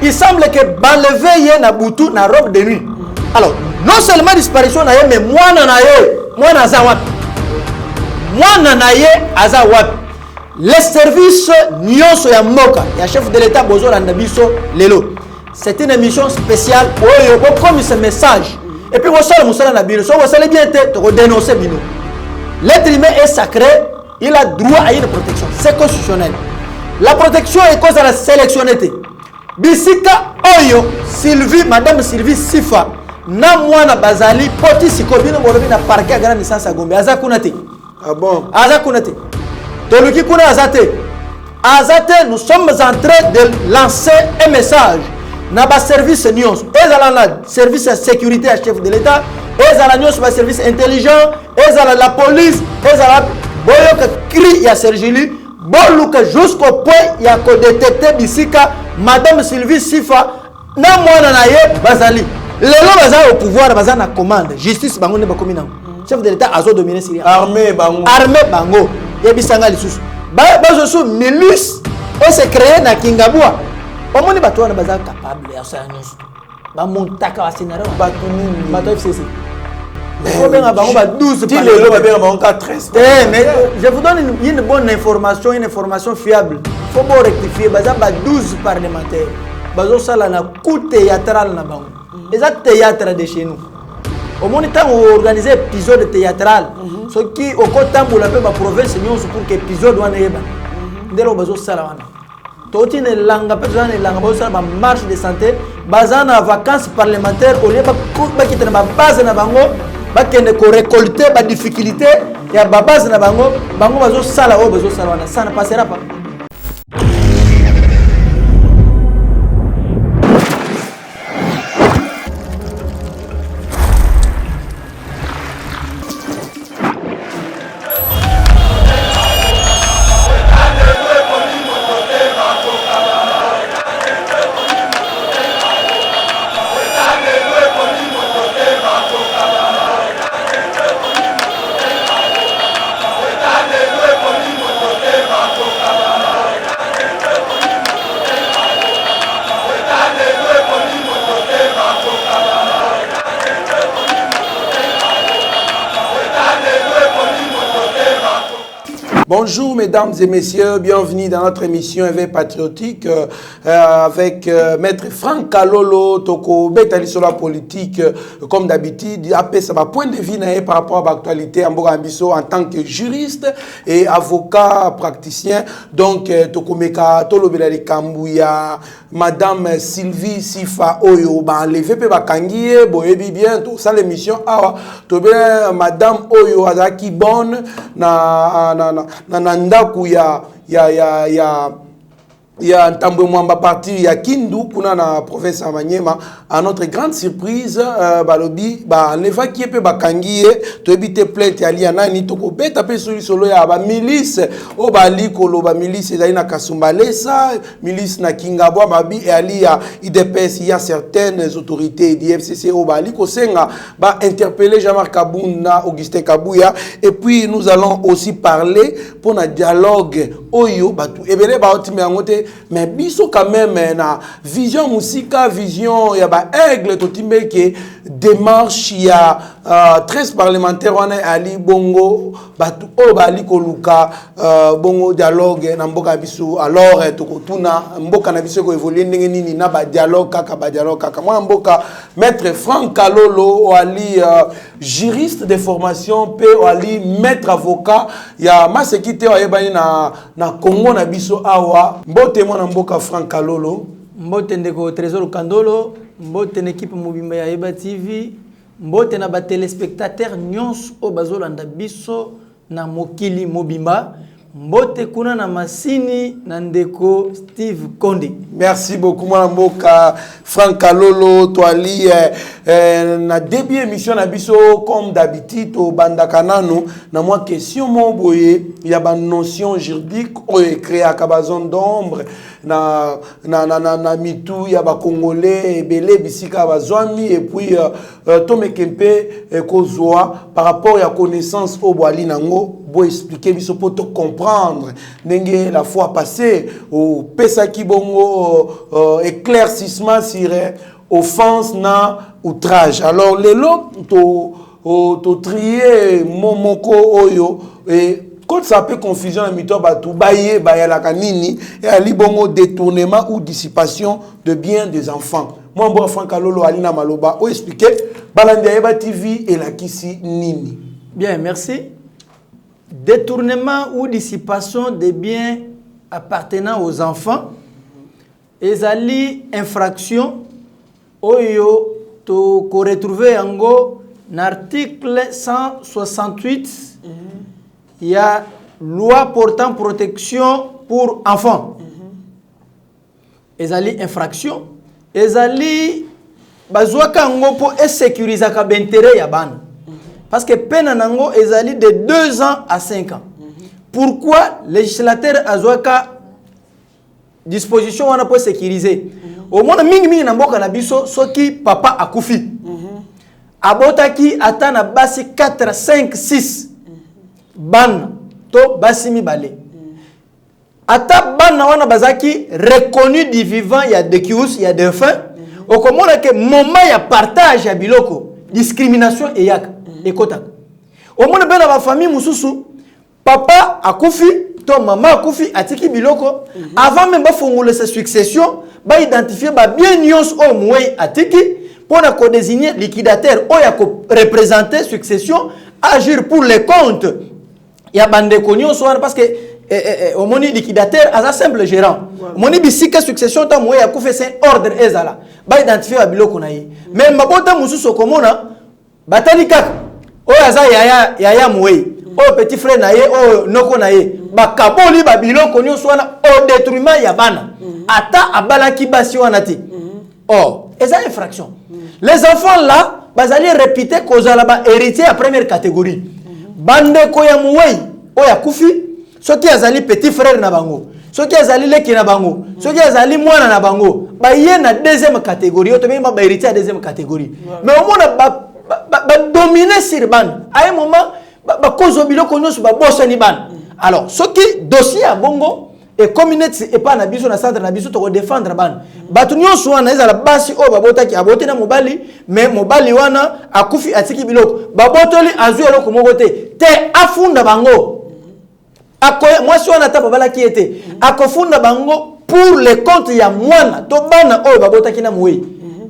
il semble que banlevé y na butu na robe de nuit. Alors, non seulement disparition na ye, mais moi na zawat. Moi na ye azawat. Les services nyonso ya mboka, ya chef de l'État bozo landa biso lelo. C'est une émission spéciale pour comme ce message. Et puis, vous savez bien, vous dénoncer bino. L'être humain est sacré, il a droit à une protection. C'est constitutionnel. La protection est cause à la sélectionnité. Bisika Oyo, Sylvie, Madame Sylvie Sifa, na mwana bazali, poti sikobino bolobi na parquet à grande licence à Gombe. Aza kunate. Ah bon? Aza kunate. Toluki kuna azate. Azate, nous sommes en train de lancer un message. Naba service nyons, ezala service de sécurité à chef de l'État, ezala nyons ba service intelligent, ezala la police, ezala boyoka cri ya Sergili, boluka jusqu'au point ya ko détecter bisika Madame Sylvie Sifa na mwana na ye bazali. Lelo bazali au pouvoir, bazali na commande, justice bango ne ba komina. Chef de l'État azo dominer Syrie. Armée bango. Yebisanga lisusu. Bazo sou milice on s'est créé na Kingabua. Comment les bateaux sont capables de faire ça? Ba montaka wa scénario bateau FCC. Il faut bien avoir 12 mais je vous donne une bonne information, une information fiable. Il faut bien rectifier, baza 12 parlementaires. Bazo sala na coup théâtral na bango. Les théâtre de chez nous. Au moins temps on organise épisode théâtral. Ce qui au côté pour la province pour que épisode doit neba. Ndelo bazo sala wana. Toti ne langa personne ne langa bosa ba marche de santé bazana vacances parlementaires au lieu ba kitana ba base na bango ba kende ko récolter ba difficulté ya ba base na bango bazo sala o bazo sala wana ça ne passera pas. Bonjour mesdames et messieurs, bienvenue dans notre émission Éveil patriotique avec maître Franck Kalolo, Toko Betali sur la politique comme d'habitude. Après ça, ma point de vue par rapport à l'actualité en Bogambiso en tant que juriste et avocat praticien. Donc Toko Meka Tolo Belali Kambouya, Madame Sylvie Sifa Oyo, les VP Bakangie, Boyebi bien, tout ça l'émission. Ah, Madame Oyo Azaki bonne na ndaku ya Ntambwe Mwamba parti ya Kindu kuna na province ya Manyema. À notre grande surprise balobi ba leva kiepe bakangie to ebite plainte ali ya nani toko beta pe solo ya ba milice o bali kolo ba milice ezali na Kasumbalesa milice na Kingabwa mabi e ali ya IDPS. Il y a certaines autorités du FCC o bali ko senga ba interpeller Jean-Marc Kabunda, Augustin Kabouya. Et puis nous allons aussi parler pour un dialogue oyo batu ebele ba otime ngote. Mais biso quand même na vision musika vision ya ba aigle totimbe ke démarche ya 13 parlementaires wana ali bongo batu o bali koluka bongo dialogue na mboka biso. Alors tokotuna mboka na biso ko évoluer ndenge nini na ba dialogue kaka mwana mboka maître Franck Kalolo ali juriste de formation pe ali maître avocat ya masekite wa yebani na Congo na biso awa mbote mwana mboka Franck Kalolo mbote ndeko Trésor Kandolo mbote n'équipe mobimba ya Eba TV mbote na ba téléspectateurs nyons o bazolanda biso na mokili mobimba mbote kuna na masini na ndeko Steve Konde. Merci beaucoup mwana mboka Franck Kalolo toali na début émission na biso comme d'habitude au bandakanano na moi question mo boye ya ba notion juridique o créé à Cabazon d'ombre na mitu ya ba congolais belé bisika bazwami et puis Tomé Kempe kozwa par rapport à connaissance au boali nango bo expliquer biso pour te comprendre ndenge la fois passée au pesa ki bongo éclaircissement sur offense na outrage. Alors les lots to trier momoko oyo et quand ça peut confusion en mito batu baye la kanini et ali bongo détournement ou dissipation de biens des enfants. Moi bon Franck Kalolo alina maloba o expliquer balandi eba TV et la kisi nini. Bien, merci. Détournement ou dissipation des biens appartenant aux enfants, ezali infraction oyo to ko retrouver en l'article 168. Il y a loi portant protection pour enfants. Ezali infraction, ezali bazwaka ngo po sécuriser ka b'intérêt ya bana. Parce que peine nango ezali de 2 ans à 5 ans. Pourquoi le législateur azwaka disposition wana pour sécuriser? Au moins mingi na mboka na biso soki papa akufi. Abotaki atana basi 4 5 6 ban to basi mibale. Ata ban wana bazaki reconnu du vivant ya décus ya défunt. Okomona ke moment ya partage ya biloko discrimination et yaka ekota. Omona bena ba famille mususu papa akufi to mama akufi atiki biloko avant même ba fongole sa succession ba identifier ba bien nyos o muwe atiki pour na ko désigner liquidateur o ya ko représenter succession agir pour les comptes ya bande konyo so parce que au moni liquidateur as un simple gérant moni bisika succession ta muwe akufi c'est ordre ezala ba identifier ba biloko na ye mais mabota mususu komona batali kaka o aza yaya muwe o petit frère na ye o noko na ye ba kaboli ba biloko nyo so wana au détriment ya bana ata abalaki basi wana ti oh eza infraction. Les enfants là bazali répéter kozala ba héritier à première catégorie bande ko ya muwe o ya kufi soki azali petit frère na bango soki azali leki na bango soki azali mwana na bango ba ye na deuxième catégorie o to ba héritier à deuxième catégorie mais au moins ba dominer sur ban à un moment ba cause biloko nyonso ba bosani ban. Alors ce qui dossier à bongo et communauté et pas na biso na centre na biso to défendre ban batu nyonso wana ezala basi o babotaki abote na mobali mais mobali wana akufi atiki biloko babotoli azu eloko moko te afunda bango akoya mwasi wana ta babala ki ete akofunda bango pour les comptes ya mwana to bana o babotaki na muwe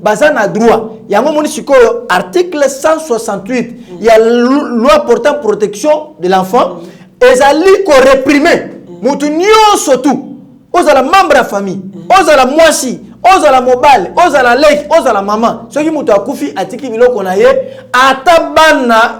bazana droit yango moni sikoyo article 168 il y a loi portant protection de l'enfant ezali ko réprimer mutu nyonso tu ozala membre ya famille ozala mwasi ozala mobile ozala leki ozala mama soki mutu akufi atiki biloko na ye ata bana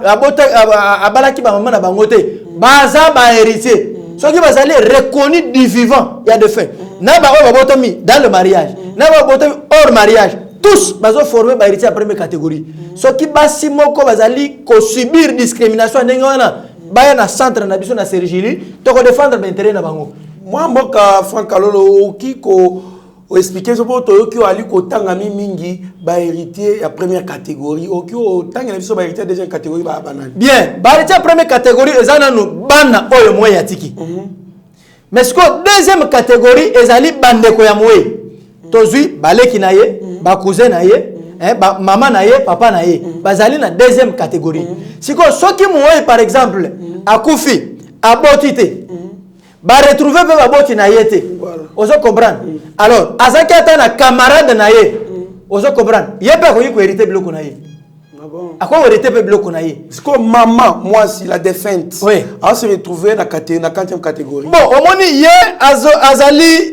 abalaki ba mama na bango te baza ba héritier soki bazali reconnu du vivant ya de fait na ba o babotomi dans le mariage na ba botomi hors mariage tous bazo former ba héritier à première catégorie soki basi moko bazali ko subir discrimination ndenge wana baya na centre na biso na Sergili to ko défendre l'intérêt na bango. Moi mboka Franck Kalolo okiko o expliquer so poto yoki ali ko tanga mingi ba héritier à première catégorie oki o tanga na biso ba héritier deuxième catégorie ba banane. Bien, ba héritier à première catégorie ezana no bana oyo moye atiki. Mais ce que deuxième catégorie ezali bande ko ya moye. Tozui baleki na ye, ba cousin na ye, ba maman na ye, papa na ye. Bazali na deuxième catégorie. Siko soki moye par exemple akufi abotite ba retrouver pe baboti na ye te. Ozo comprendre. Alors azaki ata na camarade na ye. Ozo comprendre. Ye pe ko yiko hériter biloko na ye. À quoi hériter pe biloko na ye. Siko maman moi si la défunte. Oui. A se retrouver na 4e catégorie. Bon, au moni ye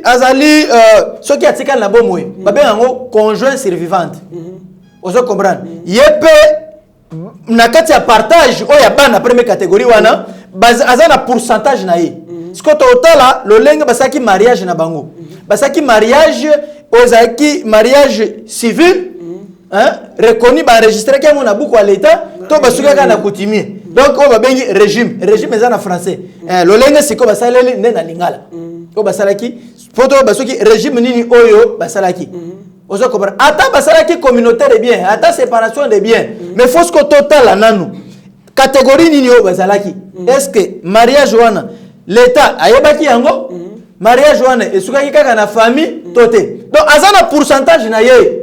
azali soki atika na bomwe. Ba ben ngo conjoint survivante. Ozo comprendre. Ye pe na kati ya partage o ya bana première catégorie wana azana pourcentage na ye. Siko totala lo lenga basaki mariage na bango. Basaki mariage ozaki mariage civil reconnu ba enregistré que mon abuko à l'état to basuka na coutumier. Donc on va bengi régime eza na français. Lo lenga siko basaleli nde na lingala. To basalaki photo basuki régime nini oyo basalaki. Ozo comprendre. Ata basalaki communautaire de bien, ata séparation de bien. Mais faut ce que total nanu. catégorie nini yo bazalaki. Est-ce que mariage wana l'état ayebaki yango? Mariage wana esukaki kaka na famille toté. Donc azana pourcentage na ye.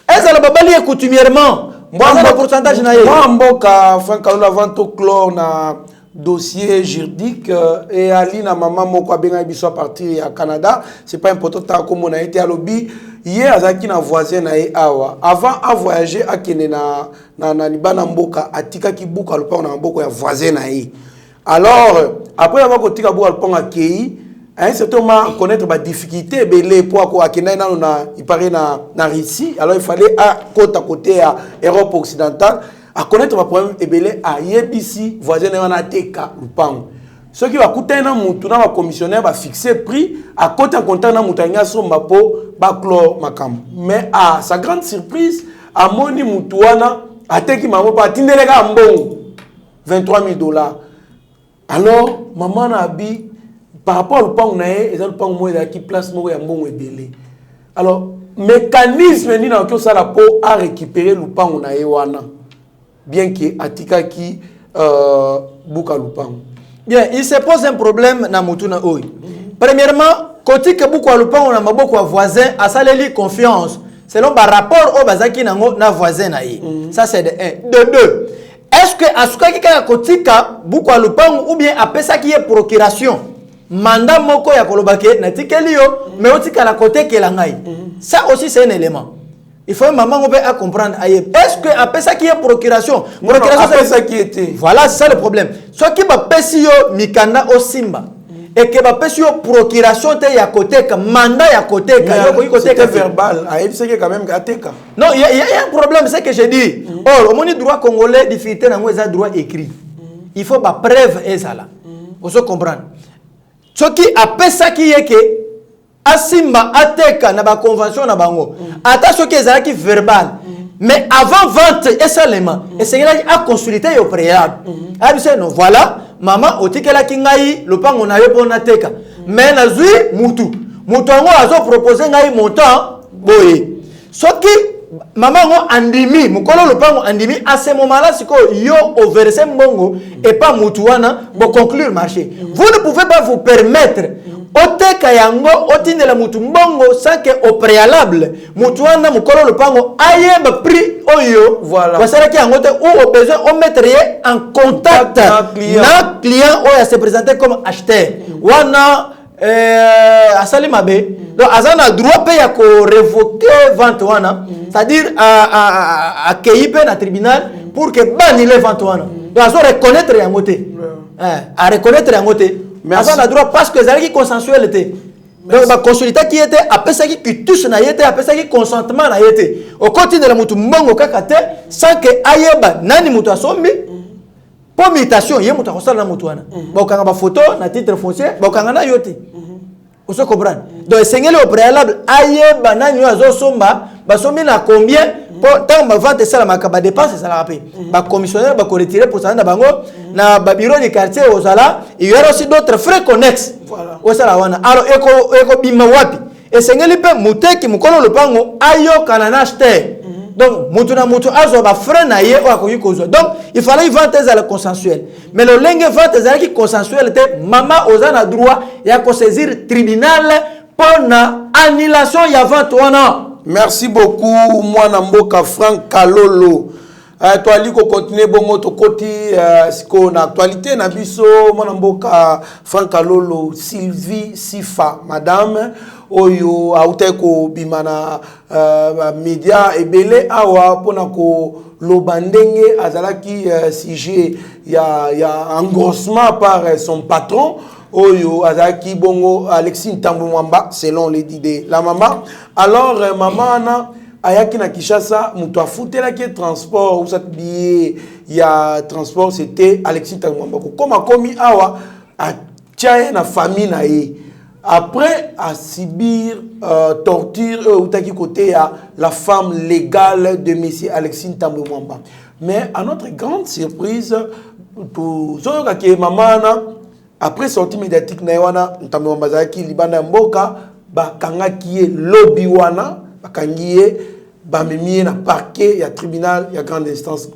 Ezala babali coutumièrement. Moi pourcentage na ye. Moi mboka Franck Kalolo avant to clore na dossier juridique et ali na maman moko abenga biso à partir à Canada, c'est pas important tant comme on a été à lobby hier azaki na voisin na ye awa avant à voyager à kene na libana mboka atika ki buka lupango na mboka ya voisin na ye. Alors après avoir kotika buka lupango akei à un certain moment connaître ma difficulté belé pour quoi akena na il paraît na Russie, alors il fallait à côté à Europe occidentale à connaître ma problème et belé à yebisi voisin na teka lupango. Ce qui va coûter na mutu na commissionnaire va fixer prix à côté en comptant na mutanya somba po ba clore makam. Mais à sa grande surprise à moni mutuana ateki mamo pa tindelega mbongo $23,000. Alors maman na bi par rapport au pang nae, et au pang moi qui place moi mbongo ebele. Alors mécanisme ni na ko sala po à récupérer le pang nae wana. Bien que atika ki buka le pang. Bien, il se pose un problème na mutuna oi. Premièrement, côté que beaucoup le pang on a maboko voisin a saleli confiance selon par rapport au bazaki nango na voisin nae. Ça c'est de 1. De 2. Est-ce que asuka ki ka côté ka beaucoup le pang ou bien après ça qui est procuration? Mandat moko ya kolobake na tikeli yo mais otika la côté que la ngai. Ça aussi c'est un élément. Il faut maman on peut comprendre ailleurs. Est-ce que après ça qui est procuration? Procuration c'est ça qui était. Voilà, c'est ça le problème. Soit qui va pesi yo mikanda au simba et que va pesi yo procuration te ya côté que mandat ya côté ka yo côté que verbal. Ah, il sait quand même ateka. Non, il y a un problème, c'est que je dis. Or, au moins droit congolais difficulté na moi droit écrit. Il faut pas preuve et ça là. Vous comprendre. Ce qui après ça qui est que asimba ateka na ba convention na bango. Attention que ça qui verbal. Mais avant vente et seulement et c'est là à consulter au préalable. Ah bien non voilà maman otikela kingai le pango na yo pona teka. Mais na zui mutu. Mutu ngo azo proposer ngai montant boye. Ce qui maman ngo andimi mukolo le pango andimi à ce moment-là siko yo au verset mbongo et pas mutuana pour conclure marché. Vous ne pouvez pas vous permettre oteka yango otindela mutu mbongo sans que au préalable mutuana mukolo le pango ayeba prix oyo voilà parce que yango te ou au besoin on mettre en contact na client oyo se présenter comme acheteur wana asali mabe donc azana droit pe ya ko révoquer vente wana c'est-à-dire à accueillir na tribunal pour que bannir vente wana donc azo reconnaître yango te à reconnaître yango te mais azana droit parce que zali consensuel était donc ba consultant qui était après ça qui touche na yete après ça qui consentement na yete au côté de la mutu mbongo kaka te sans que ayeba nani mutu asombi pour mutation ye mutu akosala na mutu wana ba kanga ba photo na titre foncier ba kanga na yote on se comprend donc sengeli au préalable ayeba nani yo azosomba ba sombi na combien pour tant ma vente ça la makaba dépense ça la rappelle ba commissionnaire ba ko retirer pour ça na bango na ba bureau de quartier au sala il y aura aussi d'autres frais connexes voilà au sala wana alors eko bima wapi et sengeli pe muteki mukolo le pango ayo kana acheter donc mutu na mutu azo ba frais na ye o akoki kozo donc il fallait vendre à la consensuelle mais le lingue vente à qui consensuelle te mama ozana droit ya ko saisir tribunal pour na annulation ya vente wana. Merci beaucoup, moi Namboka Franck Kalolo. Toi, ali ko continuer bongo to koti siko na actualité na biso moi Namboka Franck Kalolo Sylvie Sifa madame oyo auteko bimana média ebele awa pona ko lobandenge azalaki sujet ya engrossement par son patron Oyo azaki bongo Alexis Ntambo Mwamba selon les idées la maman alors maman na ayaki na Kishasa muto afutela ki transport ou ça billet ya transport c'était Alexis Ntambo Mwamba comme akomi awa a tia na famille na ye après à subir torture ou taki côté à la femme légale de monsieur Alexis Ntambo Mwamba mais à notre grande surprise tout zoyoka ke maman na après sortie médiatique na wana Ntambo Mwamba zaki libanda mboka ba kangaki lobby wana ba kangiye ba mimi na parquet ya tribunal ya grande instance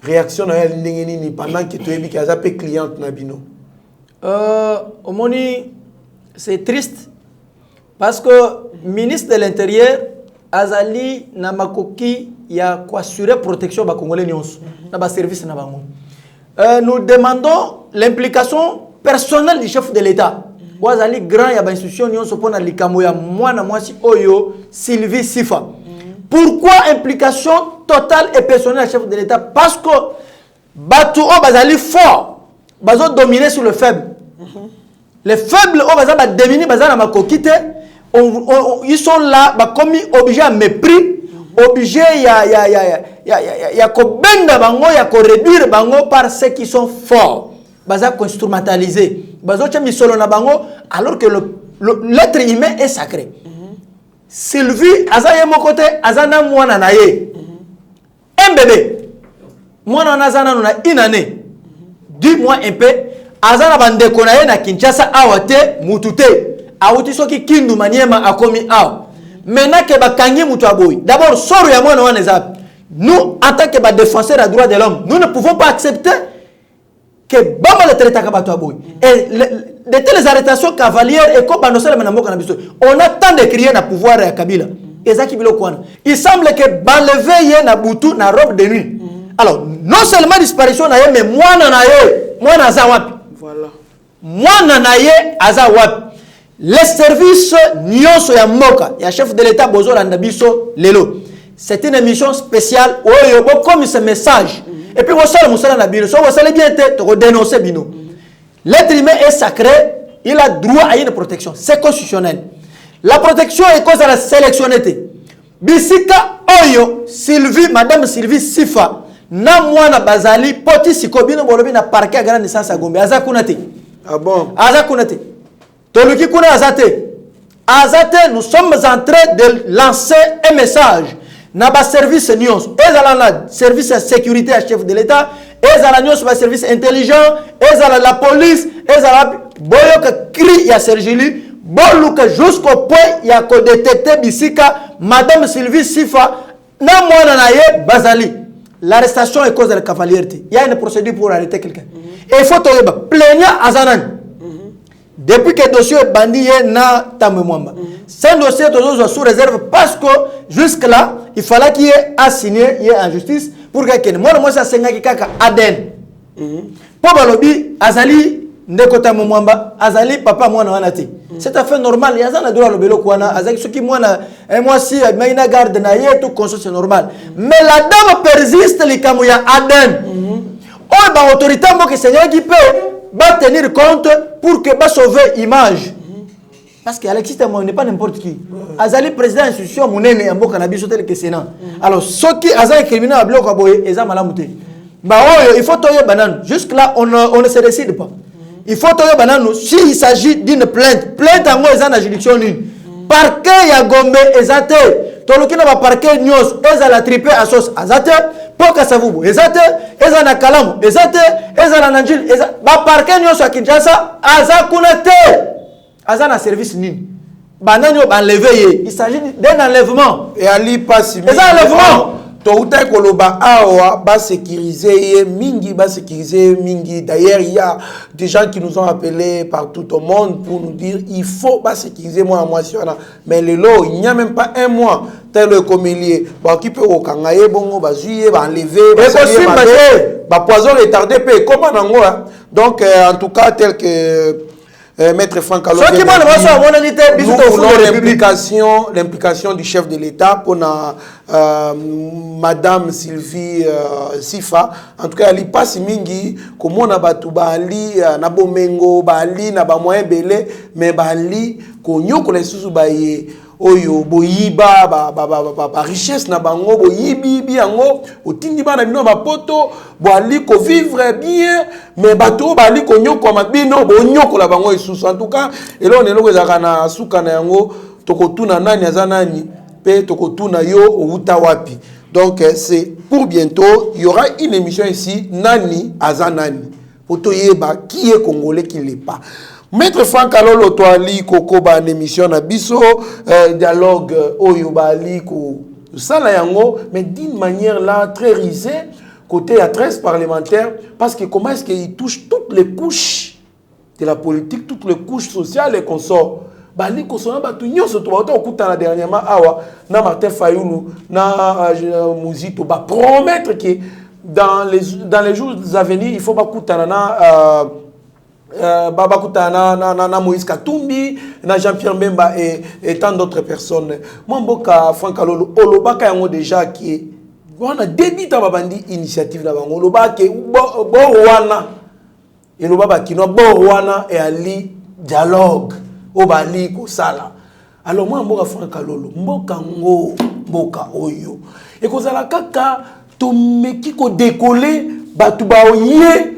réaction na ya ndenge pendant que tu es bi kaza pe cliente na bino. Omoni, c'est triste parce que ministre de l'Intérieur azali na makoki ya ko assurer protection ba congolais nyonso na ba service na bango. Nous demandons l'implication personnelle du chef de l'État. Wazali grand ya ba institution nyonso pona likamo ya mwana mwasi oyo Sylvie Sifa. Pourquoi implication totale et personnelle du chef de l'État? Parce que batu o bazali fort, bazo dominer sur le faible. Les faibles o bazali ba dominer bazali na makokite, ils sont là ba commis obligé à mépris, obligé ya ko benda bango, ya ko réduire bango par ceux qui sont forts. Baza ko instrumentaliser. Bazo tcha misolo na bango alors que l'être humain est sacré. Sylvie azaye mokote azana mwana na ye. Un bébé. Mwana nazana na une année. 10 mois un peu azana bandeko na ye na Kinshasa awate mutute. Awuti soki Kindu Maniema akomi aw. Maintenant que bakangi mutu aboy. D'abord soro ya mwana wana ezap. Nous en tant que défenseurs des droits de l'homme, nous ne pouvons pas accepter que bama le traité kabato aboy. Et de telles arrestations cavalières et comme on a tant de crier na pouvoir à Kabila. Il semble que Banlevé na Boutou na robe de nuit. Alors, non seulement disparition na ye, mais moi na ye, moi na zawapi. Voilà. Moi na ye azawapi. Les services nyonso ya moka, ya chef de l'État bozo landabiso lelo. C'est une émission spéciale où il y a comme ce message. Et puis, vous savez bien te dénoncer bino. L'être humain est sacré, il a droit à une protection. C'est constitutionnel. La protection est cause de la sélectionnité. Bisika Oyo, Sylvie, Madame Sylvie Sifa, na mwana bazali, poti sikobino bolobi na parquet à grande naissance à Gombe. Aza kunate. Ah bon? Aza kunate. Toluki kuna azate. Azate, nous sommes en train de lancer un message. Naba service news, ezala service de sécurité à chef de l'État, ezala news ba service intelligent, ezala la police, ezala boyoka cri ya Sergili, boluka jusqu'au point ya ko détecter bisika Madame Sylvie Sifa na mwana na ye bazali. L'arrestation est cause de la cavalièreté. Il y a une procédure pour arrêter quelqu'un. Et il faut toyeba plaignant azanan. Depuis que le dossier est bandit na Tamemwamba. C'est un dossier sous réserve parce que jusque-là, il fallait qu'il y ait assigné en justice pour que moi ça senga ki kaka aden. Pour balobi azali ndeko Tamemwamba, azali papa mwana wana te. C'est à fait normal, il y a un droit le belo kwana, azali ce qui mwana et moi si maina garde na ye tout conscience c'est normal. Mais la dame persiste les kamuya aden. Oh ba autorité mo que seigneur qui peut va tenir compte pour que va sauver l'image. Parce qu'Alexis Tamon n'est pas n'importe qui. Azali président de l'institution, Mounene, Ambo Cannabis, tel que Sénat. Alors, ceux qui ont criminel à bloc à boyer, ils ont malamouté. Il faut toyer banane. Jusque-là, on ne se décide pas. Il faut toyer banane. S'il s'agit d'une plainte en moi, ils ont la juridiction. Parquet ya Gombe, ezate. Tolokina ba parquet news, ezala triper à sauce azate. Poka savubu, ezate. Ezana kalamu, ezate. Ezana nanjil, ezate. Ba parquet news à Kinshasa, azakunate. Azana service nini. Banani enlevé. Il s'agit d'un enlèvement. Et Ali passe. C'est un enlèvement. Touta koloba awa ba sécuriser mingi ba sécuriser mingi. D'ailleurs il y a des gens qui nous ont appelés partout au monde pour nous dire il faut ba sécuriser moi mais le lot il n'y a même pas un mois tel le comélier ba qui peut au kangaye bongo ba juillet ba enlever ba poison retardé pe comment nango donc en tout cas tel que Maître Franck Kalonzo l'implication du chef de l'État pour Madame Sylvie Sifa. En tout cas, elle passe mingi comme on a batu bali na bomengo bali na ba moyen belé mais bali ko nyoko na susu baye oyo boyiba ba richesse na bango boyibi biango otindi bana bino ba poto boali ko vivre bien mais bato bali ko nyoko mabino bo nyoko la bango isusu. En tout cas elo neloko ezaka na suka na yango tokotuna nani azanani pe tokotuna yo outa wapi. Donc c'est pour bientôt, il y aura une émission ici nani azanani pour toyeba qui est congolais qui l'est pas. Maître Franck Kalolo toali koko ba émission na biso dialogue oyo bali ko sala yango mais d'une manière là très risée côté à 13 parlementaires, parce que comment est-ce qu'il touche toutes les couches de la politique, toutes les couches sociales et consorts. Bali kosona ba tunyo so to ba okuta na dernièrement awa na Martin Fayoulou na Muzito ba promettre que dans les jours à venir il faut ba kutana na Moïse Katumbi, na Jean-Pierre Mbemba et tant d'autres personnes. Moi mboka Franck Alolo olobaka yango déjà qui on a début ta babandi initiative na bango olobaka bo wana et lobaba kino bo wana et ali dialogue obali ko sala. Alors moi mboka Franck Alolo mboka ngo mboka oyo et ko sala kaka to meki ko décoller batu ba oye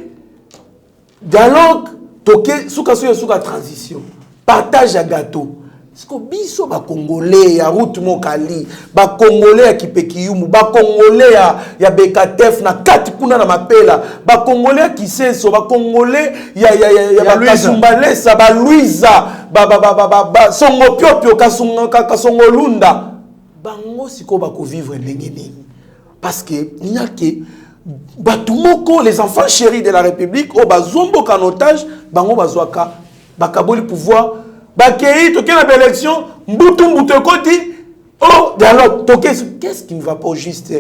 dialogue toke suka transition partage à gâteau siko biso ba congolais ya route mokali ba congolais ya kipekiyumu ba congolais ya Bekatef na kati kuna na mapela ba congolais ya Kisenso ba congolais ya Kasumbalesa ba Luiza ba songo piopio kasongo lunda bango siko ba ko vivre ndenge nini parce que il n'y a que Batumoko, les enfants chéris de la République, au bazombo en otage, bango bazwaka, bakaboli pouvoir, bakei, toke la élection, mboutou koti, oh, dialogue, toke, qu'est-ce qui ne va pas juste,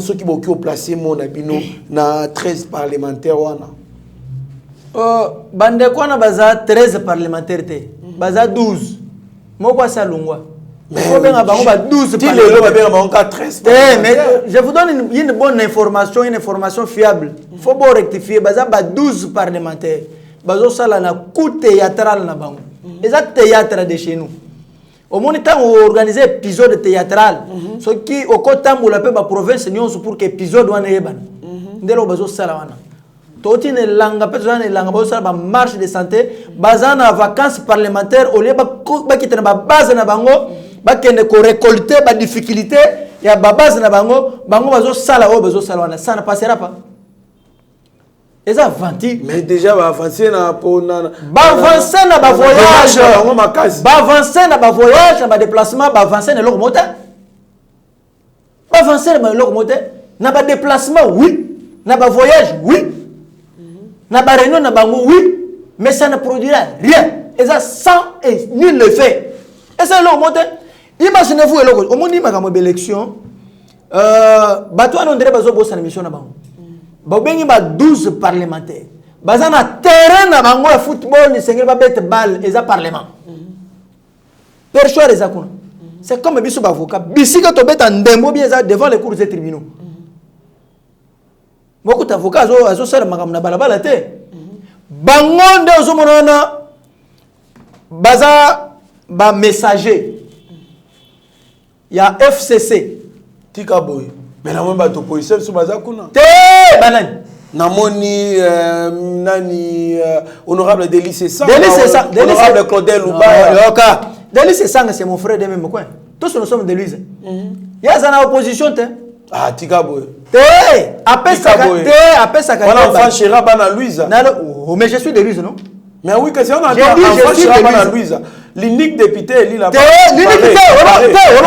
ceux qui vont placer mon abino, na 13 parlementaires, wana. Bande quoi na baza 13 parlementaires, baza 12, moko salungwa. Mais 12 mais je vous donne une bonne information, une information fiable. Il faut bien rectifier. Il y a 12 parlementaires. Il y a un coup théâtral. Il y a un théâtre de chez nous. Au moment où on organise un épisode théâtral, ce qui au côté où la province pour que l'épisode soit un Toti ne langa personne ne langa bosa ba marche de santé bazana vacances parlementaires au lieu ba kitana ba base na bango ba kende ko récolter ba difficulté ya ba base na bango bazo sala o bazo sala wana ça ne passera pas. Et ça vanti mais déjà va avancer na pona ba avancer na ba voyage ba avancer na ba voyage na ba déplacement ba avancer na locomoteur ba avancer na locomoteur na ba déplacement oui na ba voyage oui. Na ba réunion na bango oui, mais ça ne produira rien. Et ça sans et nul le fait. Et ça le monte. Imaginez-vous le au monde ma comme élection bato on dirait bazo bossa mission na bango. Ba bengi ba 12 parlementaires. Baza na terrain na bango ya football ni sengel ba bête balle et ça parlement. Perchoir les akuna. C'est comme biso ba avocat. Bisika to bête ndembo bien ça devant les cours des tribunaux. Beaucoup d'avocats ont fait na balabala te bangonde ozomonana baza ba messager ya FCC tika boy mais la même bato policier so baza kuna te banani namoni nani honorable Délice Sang honorable Claudel Lubaya yoka Délice Sang c'est mon frère de même coin tous nous sommes de Louise ya za na opposition te ah tika boy te apesa voilà enfant chéra bana Louisa mais je suis de Louise non mais oui que c'est on a enfant chéra bana Louisa l'unique député est là l'unique député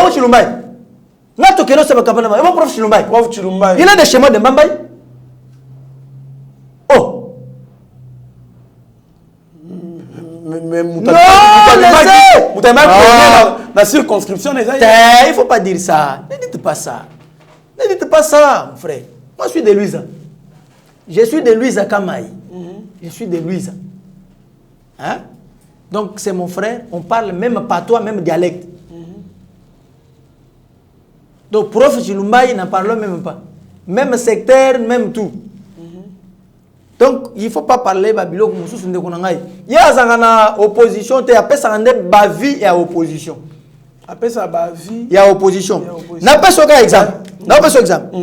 on Chilumbai na to keno seba kapana ma prof Chilumbai il a des schémas de Mbambai oh mais la circonscription il faut pas dire ça ne dites pas ça. Ne dites pas ça, mon frère. Moi, je suis de Louisa. Je suis de Louisa Kamaï. Je suis de Louisa. Hein? Donc, c'est mon frère. On parle même patois, même dialecte. Donc, prof Chilumbaï n'en parle même pas. Même secteur, même tout. Donc, il ne faut pas parler Babilo comme sous une déconnaille. Il y a une opposition, il y a une bavi et opposition. Après ça, bavi. Il y a opposition. N'a pas ce cas exemple. N'a pas ce exemple.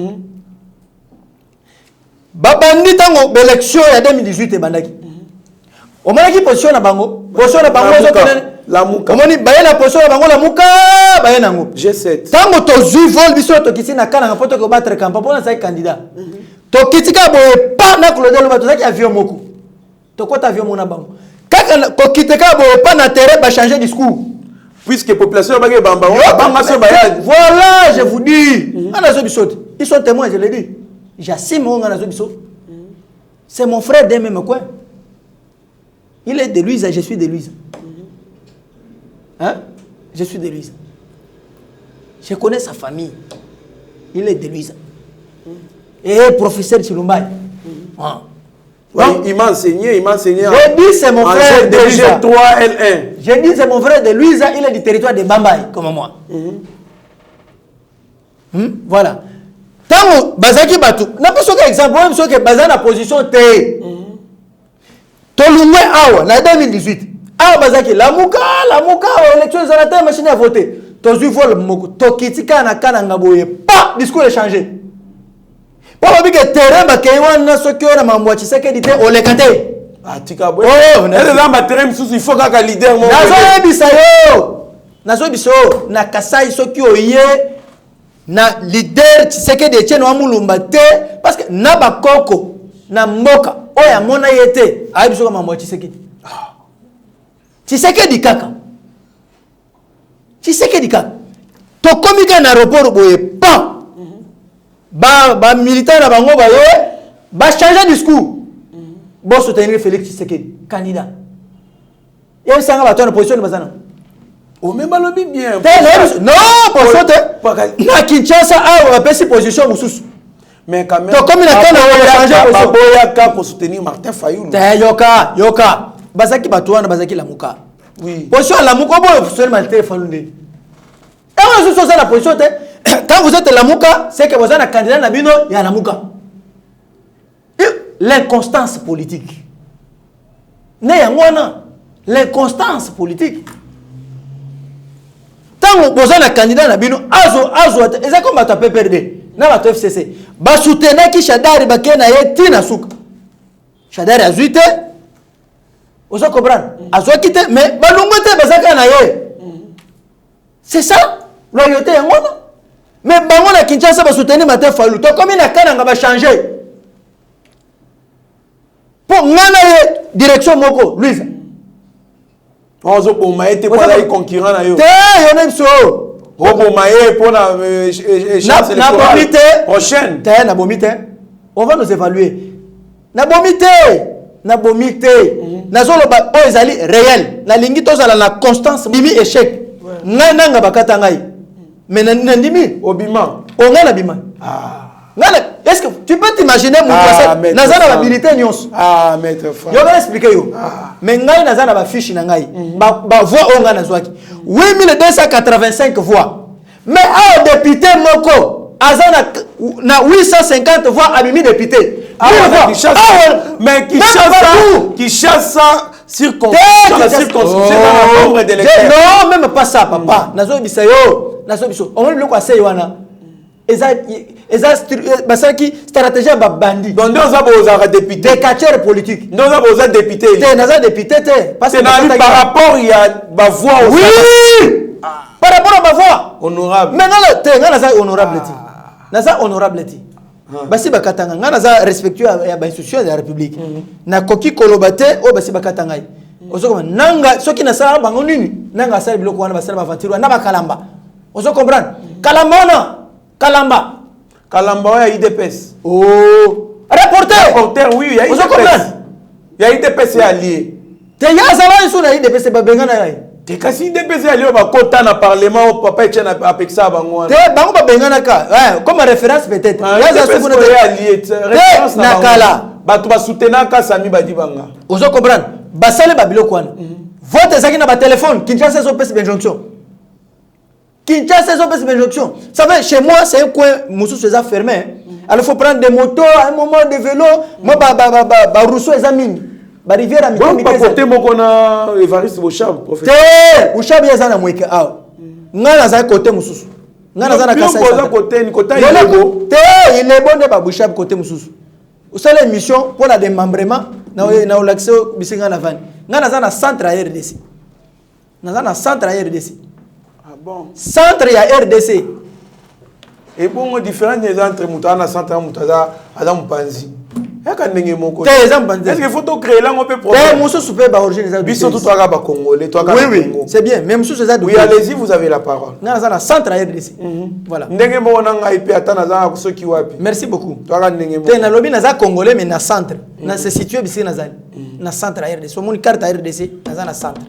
Babandi tango élection il y a 2018 et bandaki. On m'a dit position na bango. Position na bango la muka. On m'a dit baye la position na bango la muka baye nango. G7. Tango to zui vol biso to kisi na kana poto ko battre campagne pour na sa candidat. To kitika boye pa na Claude Lomba to zaki avion moko. To kota avion mona bango. Kaka ko kitika boye pa na terrain ba changer discours. Puisque la population va voilà, je vous dis. Ils sont témoins, je l'ai dit. J'assume c'est mon frère d'un même coin. Il est de Louisa, je suis de Louisa. Hein? Je suis de Louisa. Je connais sa famille. Il est de Louisa. Et professeur Chilumbaï. Oui, il m'a enseigné. J'ai dit c'est mon frère de Louisa. DG3L1. J'ai dit c'est mon frère de Louisa, il est du territoire de Bambaï, comme moi. Voilà. Tant que Bazaki Batou, n'a pas un exemple, même si Bazan a position T. Tolumwe Awa, en 2018. Awa Bazaki, la Mouka, élection de la machine à voter. Tozu vol Moko, Tokitika na Kanangaboye, pas discours échangé. Pour le que terrain, Bakaywan n'a ce que la Mamouachi Sekedite, on les kate. Ah, Tikaboué. Oh, il faut qu'un leader. Nazo Bisayo, Nazo Biso, Nakasai Sokyo Ye. Na leader Tshisekedi Etienne Wamulumba te parce que na bakoko na mboka oya mona yete ayibiso kama mwa Tshisekedi kaka to komika na aéroport boye pa ba militaire na bango ba ye ba changer discours bo soutenir Félix Tshisekedi candidat et sanga ba tona position bazana. Oh, mais balobi bien. Non, pour ça, na Kinshasa a une position mais quand même. Donc comme il a changé pour soutenir Martin Fayulu. Yoka. Bazaki Batouana, Bazaki Lamuka. Oui. Position Lamuka, vous soutenez Martin Fayulu. Et on se la position. Quand vous êtes Lamuka, c'est que vous êtes un candidat Nabino, il y a Lamuka. L'inconstance politique. L'inconstance politique. Tant que vous êtes un candidat Nabino, et ça comme tu peux perdre. Na ba FCC. Ba soutenir qui Chadari ba kena ye tina souka. Chadari azuite. Vous comprenez? Azo quitté mais ba lungote ba zaka na ye. C'est ça loyauté ngona. Mais bango na Kinshasa ba soutenir Martin Fayulu. To comme na kana ba changer. Pour ngana ye direction moko Louise. Ozo pour maete pour la concurrent na yo. Te yone so. Pour maé pour la chance électorale prochaine. On va nous évaluer. Nabomite. Nazolo ba oizali réel. La lingi tozala la constance bimi échec. Ngana nga bakata ngai. Mais nandimi obima. Ongana bima. Est-ce que tu peux t'imaginer mon procès nazana habilité nyos. Ah maître frère. Yo va expliquer yo. Mais ngai nazana ba fiche na ngai. Ba voix ongana zwaki. 8285 voix. Mais un député moko azana na 850 voix abimi député. Mais qui chasse circonscription dans nombre d'électeurs. Non, même pas ça papa. Nazo bisayo, nazo biso. On le quoi c'est wana. Eza basaki stratégie ba bandi. Donc nous avons député. Des catcheurs politiques. Nous avons député. Naza député parce que par rapport il y a ma voix. Oui. Par rapport à ma voix. Honorable. Mais non, naza honorable ti. Naza honorable ti. Basi bakatanga naza respectueux ya ba institution de la République. Na koki kolobate o basi bakatanga. Ozo nanga soki na sala bango nini? Nanga sala biloko wana basala bavatiro na bakalamba. Ozo comprendre? Kalamba ouais, IDPS. Oh. Reporter, oui, il y a IDPS. Il y a IDPS allié. Te ya zala sur la IDPS ba bengana ya. Te kasi IDPS allié ba kota na parlement papa Etienne apeksa bango. Te bango ba bengana ka. Ouais, comme référence peut-être. Ya za su allié. Référence na kala. Ba to ba soutenir ka Sami Badi banga. Ozo comprendre. Ba sale ba biloko wana. Vote ezaki na ba téléphone, Kinshasa so pèse d'injonction. Kinshasa so pèse d'injonction. Ça veut chez moi c'est un coin Moussou se fermé. Alors il faut prendre des motos, un moment de vélo, moi ba Rousseau examine. Ba rivière à mi pas côté moko na Evariste Bouchab professeur. Bouchab ya na mweke aw. Ngana za côté Moussou. Ngana za na kasa. Ngana côté ni côté ilego. Il est bon de ba Bouchab côté Moussou. Vous savez l'émission pour la démembrement na l'accès bisinga na van. Ngana za na centre à RDC. Na centre à RDC. Ah bon. Centre ya RDC. Et bon différence entre Moutana centre Moutaza Adam Panzi. Est-ce qu'il faut tout créer là, on peut problème? Oui, c'est bien. Même si c'est oui, allez-y, vous avez la parole. Centre RDC. Voilà. Merci beaucoup. Na lobby naza congolais mais na centre. Na se situé ici na centre RDC. Mon carte RDC na centre.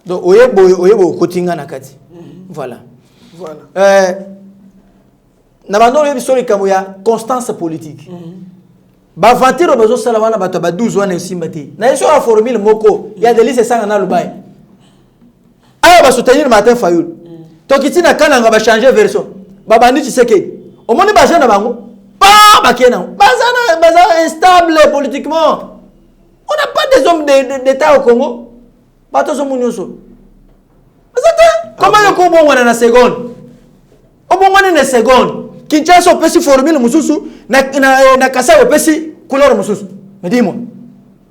Donc oyebo kotinga na kati. Voilà. Na bando le bisoli kamoya constance politique. Ba vantiro bazo sala wana bato ba 12 wana simbati. Na yeso a formule moko, il y a des listes sanga na lubai. Aya ba soutenir Martin Fayulu. Tokiti na kananga ba changer version. Ba bandi Tshisekedi. Au monde ba jana bango. Pas ba kena. Bazana instable politiquement. On n'a pas des hommes d'état au Congo. Bato so munyoso. Comment yoko bon wana na seconde? Au bon wana na seconde. Kinshasa opesi formule mususu na Kasai opesi couleur mususu. Mais dis-moi.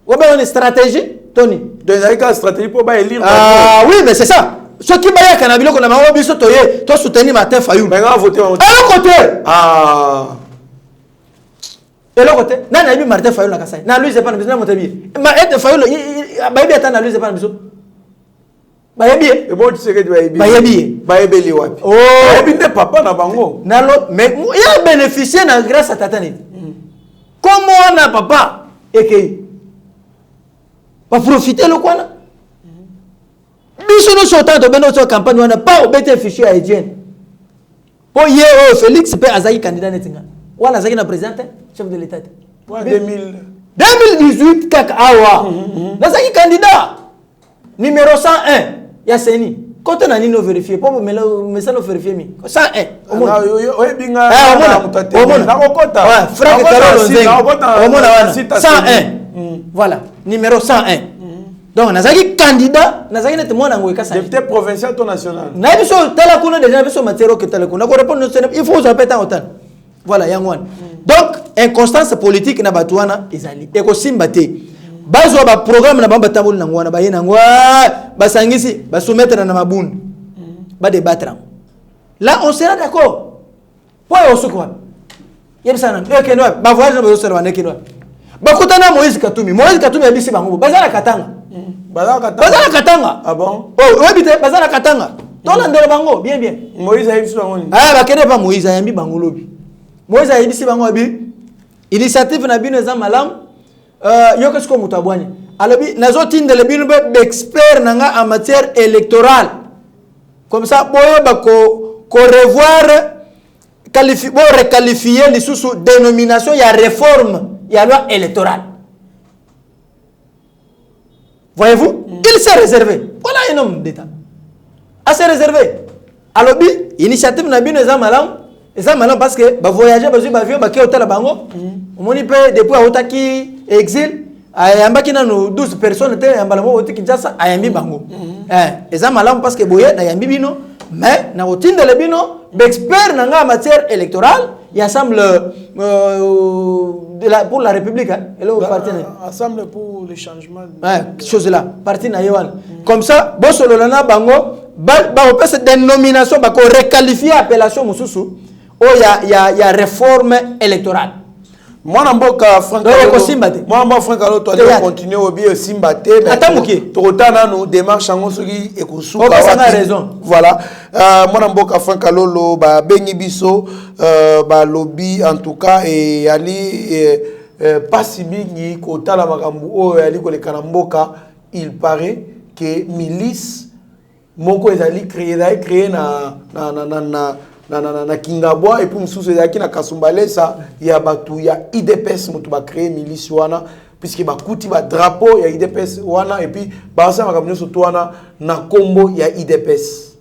Ou bien une stratégie, Tony. Donc il y a une stratégie pour ba élire. Ah oui, mais c'est ça. Ce qui baya kanabilo ko na mawo biso toye, to soutenir Martin Fayulu. Mais on va voter. À l'autre côté. Ah. Et l'autre côté, na bi Martin Fayulu na Kasai. Na lui c'est pas na biso na motabi. Martin Fayulu ba bi atana lui c'est pas na biso. Bayebi et bon tu sais que tu bayebi bayebeli wapi oh bayebi ne papa na bango nalo mais il a bénéficié na grâce à tatane comment on a papa et va profiter le quoi là biso no sotant to beno so campagne on a pas obété fichier haïtien pour hier Félix peut azaki candidat netinga wala azaki na président chef de l'état 2018 kaka awa azaki candidat numéro 101 ya seni côté na nino vérifier pour me ça le vérifier mi 101 omona frère omona 101 voilà numéro 101 donc nazaki candidat nazaki net mwana ngoika ça député provincial to national na biso tala kuna déjà biso matériau que tala kuna ko répondre il faut répéter autant voilà yangwan donc inconstance politique na batwana ezali eko simbate bazo ba programme na bamba tabuli na ngwana ba yena ngwa basangisi ba soumettre na mabundu ba débattre là on sera d'accord pour osukwa yebisana ok no ba voyage ba osera wane kino ba kutana Moïse Katumbi abisi bango bazala katanga ah bon oh webite bazala katanga tola ndelo bango bien Moïse ayibisi bango ba kene pas Moïse ayambi bango lobi Moïse ayibisi bango bi initiative na bino za malam yo qu'est-ce que mutabwani alobi nazotinde le bino expert nanga en matière électorale comme ça boyo ba ko revoir requalifier les sous dénomination ya réforme ya loi électorale voyez-vous il s'est réservé voilà un homme d'état assez réservé alobi initiative na bino za malam parce que ba voyager ba avion ba ke hôtel bango omoni pe depuis otaki exil ayambaki na 12 personnes te yambala mo oti Kinshasa ayambi bango eza malamu parce que boye na yambi bino mais na otinde le bino expert nanga en matière électorale il assemble pour la République et le parti assemble pour le changement chose là parti na yewan comme ça bo solo na bango ba opé cette dénomination ba ko requalifier appellation mususu oh il y a réforme électorale. Moi namboka Franck Alo toi de continuer au bien Simbate mais totana nous démarche en soki ekosuka raison voilà moi namboka Franck Alo ba bengi biso ba lobby en tout cas et ali pas si mingi ko tala makambu o ali ko le kanamboka il paraît que milice moko ezali créé na Kingabwa et puis mususu ezaki na Kasumbalesa ya batu ya IDPS mutu ba créer milice wana puisque ba kuti ba drapeau ya IDPS wana et puis ba sa makamnyo surtout wana na kombo ya IDPS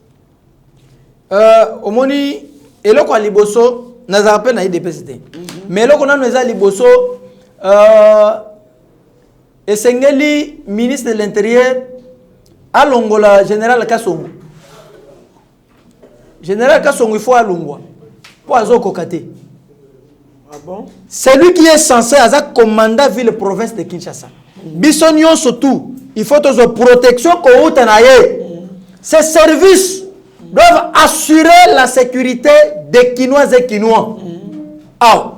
omoni eloko a liboso na zape na IDPS te mais eloko nanu eza liboso esengeli ministre de l'intérieur alongola général Kasongo. Général Kassongo, il faut alungwa. Pour azoko kate. Ah bon? C'est lui qui est censé être commandant ville province de Kinshasa. Bisognon surtout, il faut une protection ko utanaye. Ces services doivent assurer la sécurité des Kinois et Kinois. Ah.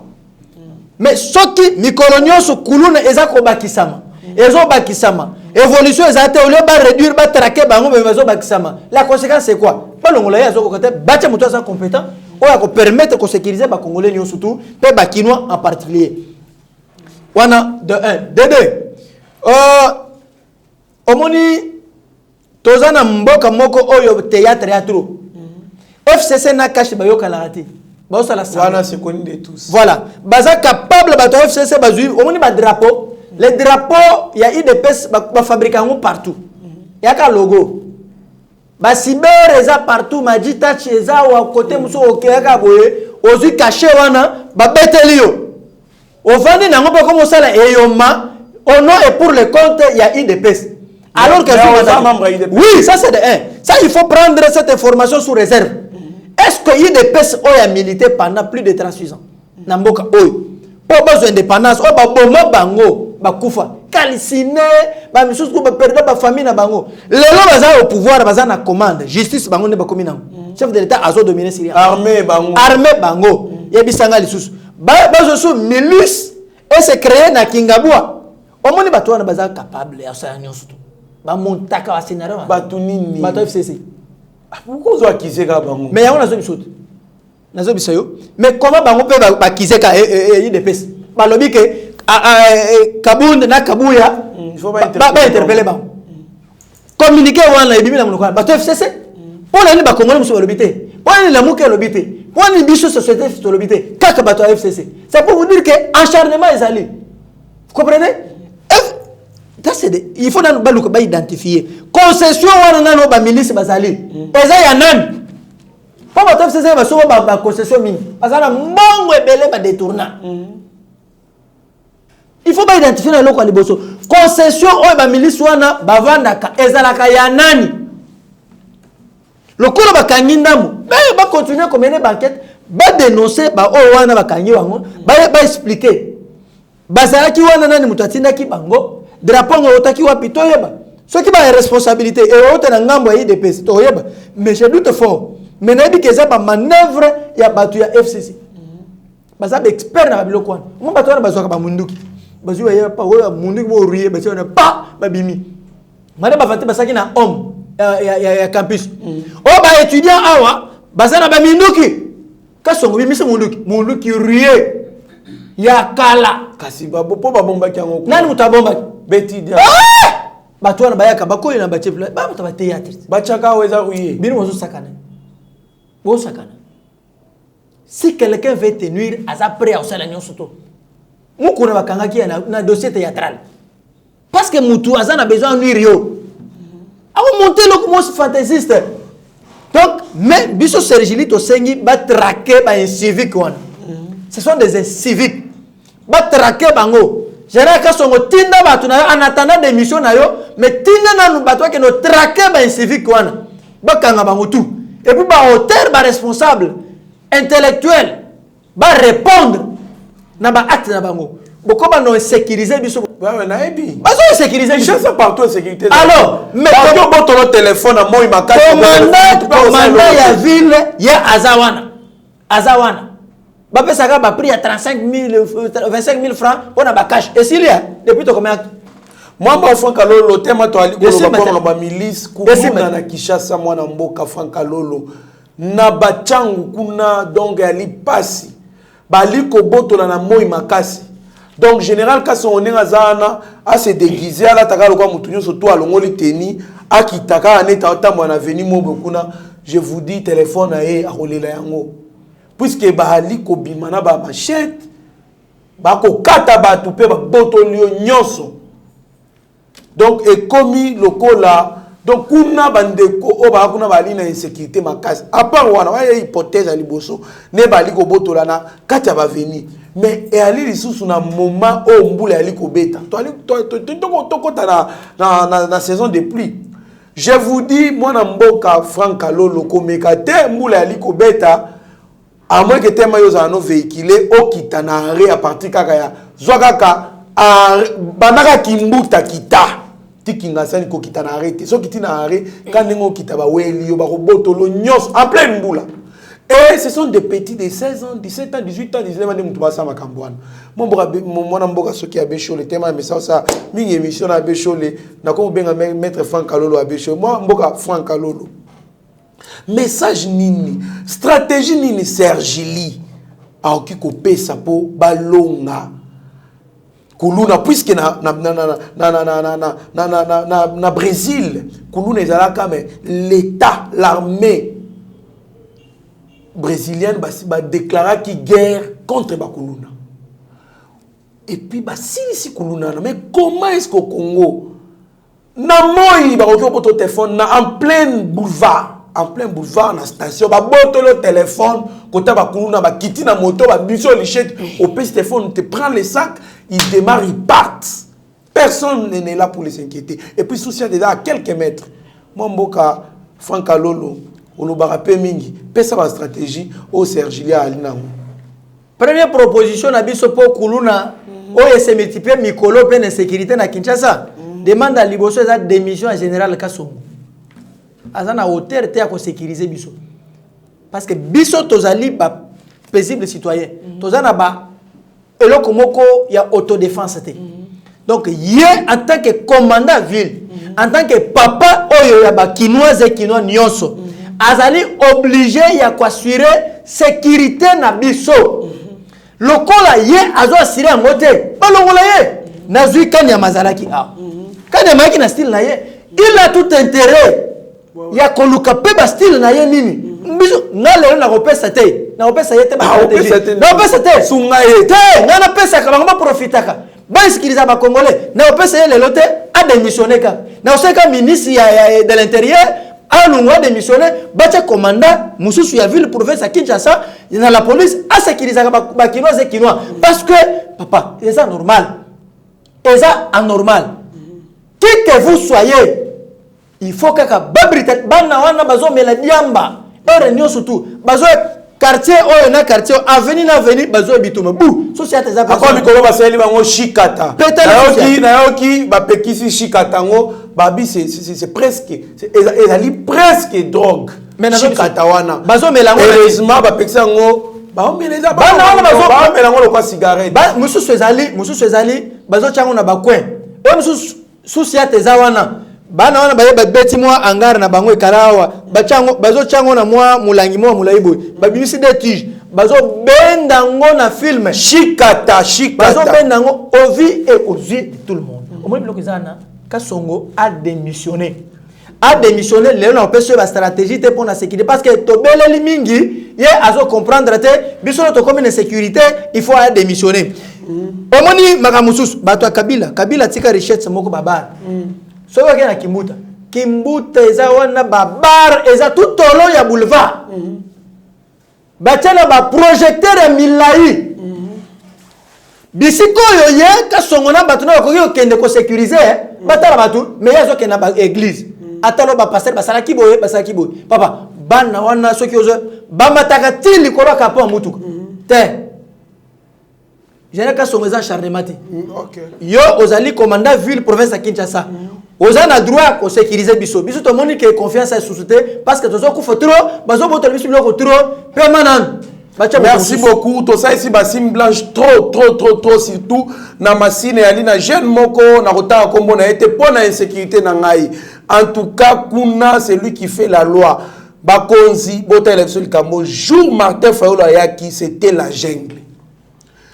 mais soki mikolo nyonso kuluna eza ko bakisama ezo bakisama évolution ezate au lieu ba réduire ba traquer bango mais ezo bakisama la conséquence c'est quoi pas longolo ya zo ko côté bacha muto sa compétent o ya ko permettre ko sécuriser ba congolais nyonso surtout pe ba kinois en particulier wana de 1 de 2 omoni tozana mboka moko oyo théâtre ya trop FCC na cache ba yoka la raté ba osala ça wana c'est connu de tous voilà baza capable ba to FCC ba zui omoni ba drapeau les drapeaux il y a IDPS ba fabriquer partout ya ka logo ba cyber eza partout maji touch eza wa côté muso okea ka boye ozui caché wana ba betelio ovandi nango ba comme ça la eyoma au nom et pour le compte il y a IDPS alors que oui ça c'est de 1 ça il faut prendre cette information sous réserve est-ce que IDPS a milité pendant plus de 36 ans namboka oyo pour besoin d'indépendance o ba boma bango ba kufa calciné ba misusu ko ba perdre ba famille na bango lelo baza au pouvoir baza na commande justice bango ne ba komi nango chef de l'état azo dominer Syrie armée bango yebisanga lisusu bazo sous milice et se créer na Kingabwa omoni bato wana baza capable ya ça nyonso ba montaka wa scénario bato nini bato FCC pourquoi zo akizeka bango mais yango nazo bisoto nazo bisayo mais comment bango pe ba kizeka IDPS balobi ke Kabund na Kabuya il faut pas interpeller bango communiquer wana ebimi na monoko bato FCC pour la ni ba congolais muso balobi te pour ni la muke lobby te pour ni biso société lobby te kaka bato FCC c'est pour vous dire que acharnement ezali vous comprenez il faut identifier concession wana nano ba milice bazali eza ya nani pas bato FCC ba so ba concession mingi bazana mbongo ebele ba détourna il faut pas identifier na loko liboso concession oyo ba milice wana bavandaka ezalaka ya nani lokolo bakangi ndamu ba continuer comme une banquette ba dénoncer ba oyo wana bakangi wango ba expliquer bazalaki wana nani mutatinda ki bango drapeau ngotaki wapi toyeba ceux qui ba responsabilité et autre na ngambo ya IDPS toyeba mais je doute fort mais nabi que ça ba manœuvre ya batu ya FCC baza ba expert na biloko wana mo batu wana bazwaka ba munduki bazwa ya pa oya munduki mo rier bazwa na pa ba bimi mane ba vante basaki na homme ya campus o ba étudiant awa baza na ba minduki kasongo bimi se munduki rier ya kala kasi babo po ba bomba kyango nani mutabomba beti dia bato wana bayaka bakoyi na batie ba bato ba théâtre bachaka weza ruye bino wazo sakana bo sakana si quelqu'un veut te nuire aza prêt à osala nyonso to mukuna bakanga ki na dossier théâtral parce que mutu aza na besoin nuire yo awo monter le mot fantaisiste donc mais biso sergili to sengi ba traquer ba incivique wana ce sont des inciviques ba traquer bango Jera kasongo tinda batu na en attendant des missions na yo mais tinda na batu ke no traquer ba civique wana bakanga bango tout et puis ba hauteur ba responsable intellectuel ba répondre na ba acte na bango boko ba no sécuriser biso ba na ebi ba so sécuriser biso ça partout sécurité alors mais quand on ton téléphone à moi makati commandant ya ville ya azawana bapesaka ba prix à 25 000 francs on a ba cash et s'il y a depuis to combien moi ba Franck Kalolo tema to ali ko ba milice ku na Kinshasa mwana mboka Franck Kalolo na bachangu kuna donc ali pasi bali ko botola na moi makasi donc général kaso onenga zana a se déguiser ala takalo kwa mutunyo surtout alongoli teni akitaka aneta otambo na veni mobo kuna je vous dis téléphone aye akolela yango puisque bali ko bimana ba machette ba ko kata ba tupe ba botolio nyonso donc et commis lokola donc kuna bandeko o ba kuna bali na insécurité makasi à part wana wa hypothèse ali boso ne bali ko botola na kata ba veni mais et ali lisusu na moment o mbula ali ko beta to ali to kota na saison de pluie je vous dis moi na mboka Franck Kalolo komeka te mbula ali ko beta à moins que tema yo za no véhiculer o kita na arrêt à partir kaka ya zwakaka banaka kimbuta kita tikinga sani ko kita na arrêt so kiti na arrêt quand ngo kita ba weli yo ba ko botolo nyos en pleine mbula Et ce sont des petits de 16 ans, 17 ans, 18 ans, 19 ans, qui sont en Cambouane. Mon boka soki abesho le thème mais ça mingi émission abesho le na ko benga maître Franck Kalolo abesho moi mboka Franck Kalolo message nini stratégie nini Sergili a okiko pesa po balonga kuluna puisque na Brésil kuluna ezalaka mais l'état l'armée brésilienne va déclarer qui guerre contre bakuluna. Et puis si kuluna mais comment est-ce qu'au Congo na moi ba ko téléphone na en plein boulevard na station ba boto le téléphone côté bakuluna ba kiti na moto ba biso lichette au petit téléphone te prend les sacs ils démarrent ils partent personne n'est là pour les inquiéter et puis souci déjà à quelques mètres mon mboka Franck Kalolo olobaka pe mingi pesa ba stratégie au Sergilia alina. Première proposition na biso po kuluna oye se multiplier mikolo plein insécurité na Kinshasa demande à liboso za démission général Kasongo azana hauteur te ya ko sécuriser biso parce que biso tozali ba paisible citoyen tozana ba eloko moko ya autodéfense te donc yé en tant que commandant ville en tant que papa oyo ya ba kinoise et kinois nyonso azali obligé ya ko assurer sécurité na biso lokola ye azo assurer ngote balongola ye nazui kani ya mazalaki a kani maki na style na ye il a tout intérêt ya koluka pe ba style na ye nini biso ngale na kopesa te na kopesa ye te ba na kopesa te sunga ye te na pesa ka bango profitaka ba sikiriza ba congolais na kopesa ye lelo te a démissionner ka na oseka ministre ya de l'intérieur a lungwa démissionner bacha commandant mususu ya ville province à Kinshasa na la police a sécuriser ba kinois et kinois parce que papa c'est ça normal et ça anormal qui que vous soyez il faut que babrita bana wana bazo mela diamba ere nyo surtout bazo quartier o na quartier avenue na avenue bazo bituma bu société za pas comme ko ba seli bango shikata na yoki ba pekisi shikata ngo babi c'est presque ezali presque drogue shikata wana bazo mela ngo heureusement ba pekisa ngo ba omeleza ba mela ngo lokwa cigarette ba mususu ezali bazo chango na ba coin o mususu société za wana bana wana baye beti mwa angara na bango ekalawa bachango bazo chango na mwa mulangi mwa mulaibo babimisi des tiges bazo benda ngo na film shikata bazo benda ngo ovi et aux yeux de tout le monde au moins biloko zana Kasongo a démissionné le na opese ba stratégie te pour la sécurité parce que to beleli mingi ye azo comprendre te biso to comme une sécurité il faut a démissionner omoni makamususu bato kabila tika richesse moko babar so wa na kimbuta eza wana babar eza tout au long ya boulevard batela ba projecteur ya milai bisiko yo ye Kasongo na bato na ko kende ko sécuriser batala bato mais yazo ke na ba église atalo ba pasteur basala kiboye papa bana wana soki ozo ba mataka tili ko roka po mutuka te jena Kasongo eza charnement OK yo ozali commandant ville province à Kinshasa oza na droit ko sécuriser biso to moni que confiance à société parce que tozo ko trop bazo boto biso biloko trop permanent. Merci beaucoup. Tout ça ici basim blanche trop surtout na machine ya lina jeune moko na rota kombo na été pour na insécurité na ngai. En tout cas kuna c'est lui qui fait la loi. Bakonzi bota élection le Cambo jour Martin Fayulu ayaki c'était la jungle.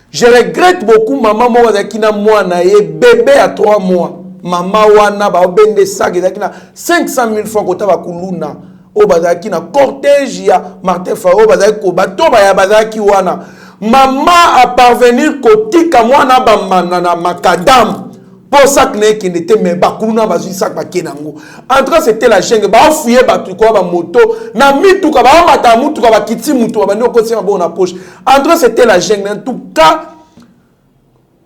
Je regrette beaucoup maman moi qui na moi na ye bébé à 3 mois. Maman wana ba obende sac ezaki na 500 000 francs kota ba kuluna o bazaki na cortège ya Martin Fayulu bazaki ko bato ba ya bazaki wana maman a parvenir kotika mwana ba na makadam pour sac ne qui n'était mais ba kuluna ba sac ba kenango en tout cas c'était la jungle ba fouiller ba truc ba moto na mituka ba mata mutuka ba kiti mutu ba ndoko sima bon na poche en tout cas c'était la jungle en tout cas.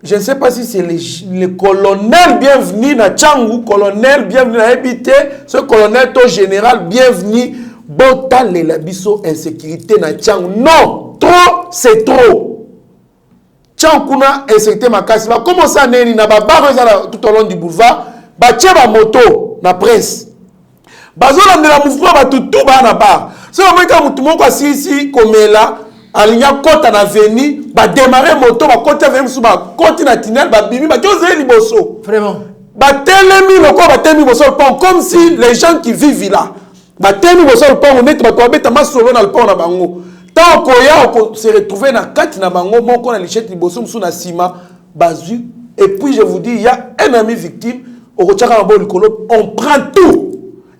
Je ne sais pas si c'est le colonel bienvenu na Tchangou, colonel bienvenu na Ebité, ce colonel to général bienvenu, botal les labiso insécurité na Tchangou. Non, trop, c'est trop. Tchangou na insécurité makasi. Va commencer à neni na ba tout au long du boulevard, ba tche ba moto na presse. bazola de la mouvement ba tout bana ba so moi ka mutu moko asisi komela alinya kota na veni ba démarrer moto ba kota veni su ba koti na tunnel ba bimi ba kyoze liboso Vraiment. ba telemi loko ba telemi boso le pont comme si les gens qui vivent là ba telemi boso le pont net ba to beta masolo na le pont na bango tant koya ko se retrouver na kati na bango moko na lichette liboso musu na sima bazu et puis je vous dis il y a un ami victime au Rochaka Mabo Likolo on prend tout.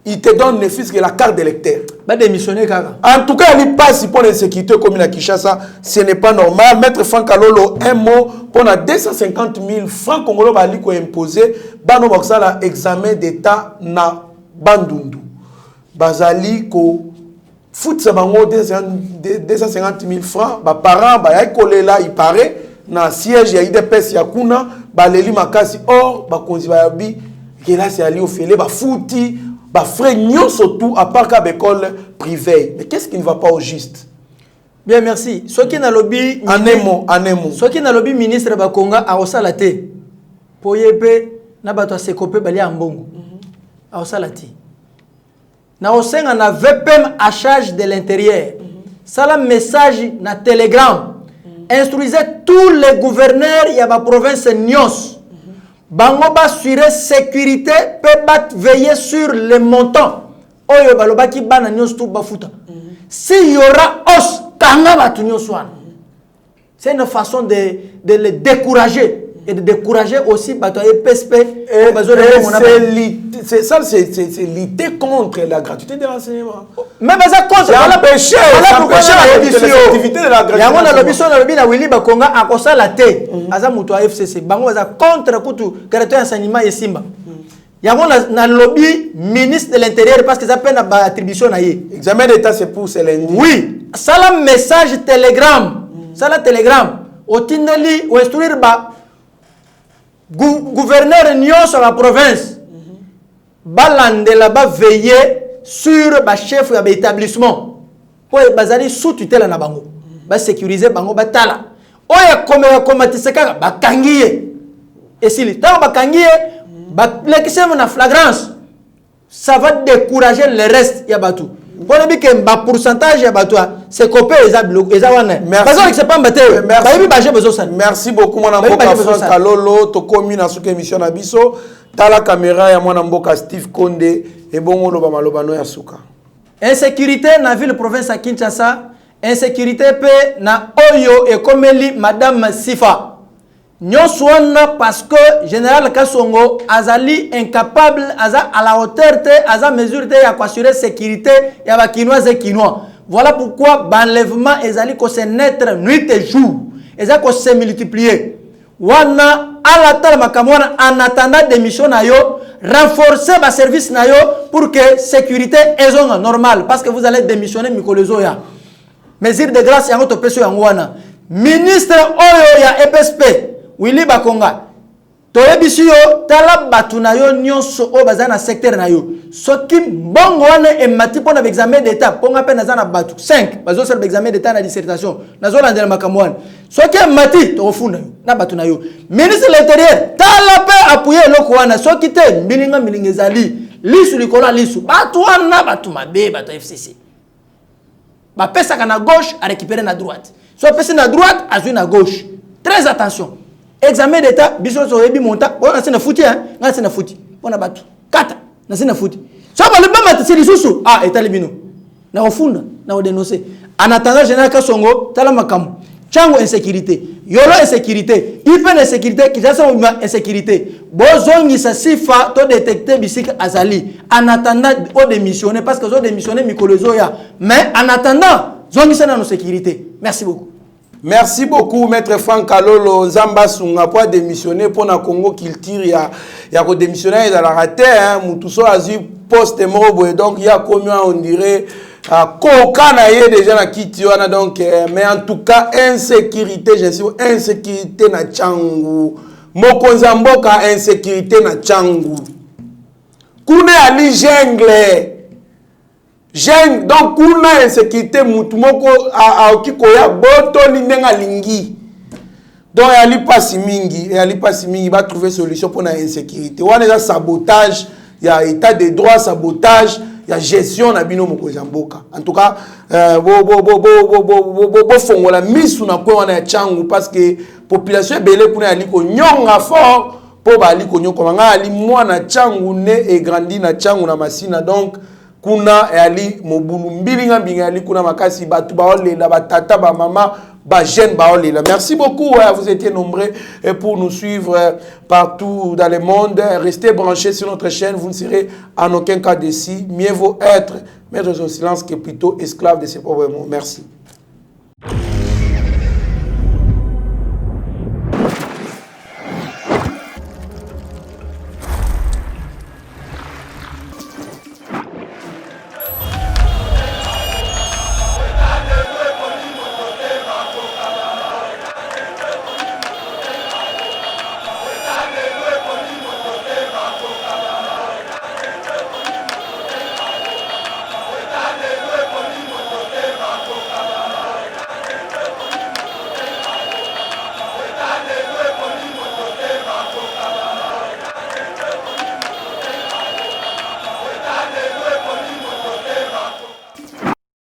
Il te donne ne fût que la carte d'électeur. En tout cas, il passe pour l'insécurité comme la Kinshasa. Ce n'est pas normal. Maître Franck Alolo, un mot pour 250 000 francs congolais bali ko imposer. Bano boxala examen d'état na Bandundu. Bazali ko fout sa bango 250 000 francs. Ba parents ba yai kolela il paraît na siège ya IDPS ya kuna baleli makasi or ba konzi ba yabi que là c'est ali au filet ba fouti. Bah frère nyon surtout à part qu'à l'école privée. Mais qu'est-ce qui ne va pas au juste? Bien merci. Ce qui n'a lobby en un mot. Ce qui n'a lobby ministre Bakonga a osalate. Poyepe na bato sekope bali ambongo. A osalati. Na osenga na VPM à charge de l'intérieur. Ça la message na Telegram. Instruisez tous les gouverneurs ya ba province nyos. Bango ba assurer sécurité peut bat veiller sur les montants. Oyo baloba ki bana nyos tout bafuta. S'il y aura os kanga batu nyoswan. C'est une façon de les décourager et de décourager aussi bato PSP. C'est ça, c'est lutter contre la gratuité de l'enseignement. Même ça contre la péché, l'activité de la gratuité. Yango na lobby na lobby na Willy Bakonga akosa la té. Aza muto a FCC. Bango za contre kutu gratuité enseignement et simba. Yango na lobby ministre de l'intérieur parce que ça peine à attribution na yé. Examen d'état c'est pour c'est lundi. Oui, ça la message Telegram. Ça la Telegram. Au tineli ou instruire ba gouverneur Nyon sur la province. Balande là-bas veiller sur ba chef ya établissement. Pour bazali sous tutelle na bango. Ba sécuriser bango batala. Oya komatiseka ba kangiye. Et si le temps ba kangiye ba lekisem na flagrance. Ça va décourager le reste ya batu. Pour le dire que ba pourcentage ya batu c'est copé eza wana. Parce que c'est pas mbaté. Merci beaucoup mon amboka Franck Alolo to commune na suka émission na biso. Tala caméra ya mwana mboka Steve Konde et bongo loba maloba no ya suka. Insécurité na ville province à Kinshasa, insécurité pe na Oyo et Komeli madame Sifa. Nyoswana parce que général Kasongo azali incapable aza à la hauteur te aza mesure te ya assurer sécurité ya ba kinois et kinois. Voilà pourquoi l'enlèvement ezali ko se naître nuit et jour. Ezali ko se multiplier. Wana ala tala makamwana en attendant des missions na yo renforcer ba service na yo pour que sécurité ezonga normal parce que vous allez démissionner mikolezo ya mesure de grâce yango to peso yango wana ministre oyo ya EPSP Willy Bakonga toyebisi yo tala batu na yo nyonso o baza na secteur na yo soki mbongo wana emati pona examen d'état ponga pe na batu 5 bazo ser examen d'état na dissertation nazo landela makambo wana soki emati to funda na batu na yo ministre de l'intérieur tala pe appuyer loko wana soki te mbilinga milingezali lisu likola lisu batu wana batu mabe batu FCC ba pesa kana gauche a récupérer na droite so pesa na droite azui na gauche très attention. Examen d'état, biso so ebi monta, on a sina fouti hein, on a sina fouti. On a battu. Kata, na sina fouti. So ba le ba matisi lisusu, ah etali bino. Na ofunda, na o dénoncer. En attendant général Kasongo, tala makamu. Chango insécurité, yolo insécurité, ipen insécurité, kijasa insécurité. Bozongi sa sifa to détecter bisika azali. En attendant o démissionner parce que zo démissionner mikolezo ya. Mais en attendant, zongi sa na sécurité. Merci beaucoup. Merci beaucoup, Maître Franck Alolo. Zamba Sunga pour démissionner pour la Congo Culture. Il y a démissionné dans la raté. Moutousso a eu poste morobo. Donc, il y a combien on dirait Kokana y déjà na Kitiwana. Donc, mais en tout cas, insécurité, je suis insécurité na Tchangu. Mokonzamboka, insécurité na Tchangu. Kune ali jungle. Donc, kuna insécurité mutumoko a okikoya boto linenga lingi. Donc, ali pasi mingi va trouver solution pour la insécurité. On a sabotage, il y a état de droit, sabotage, ya gestion na bino mokonzi mboka. En tout cas, fongola misu na kwe wana ya changu parce que population belé kuna aliko nyonga fort po ba aliko nyonga manga ali mwana changu ne et grandi na changu na masina donc kuna ali mobulu mbilinga mbinga ali kuna makasi batu baolela batata ba mama ba jeune baolela. Merci beaucoup, vous étiez nombreux pour nous suivre partout dans le monde. Restez branchés sur notre chaîne, vous ne serez en aucun cas déçus. Mieux vaut être maître au silence que plutôt esclave de ses propres mots. Merci.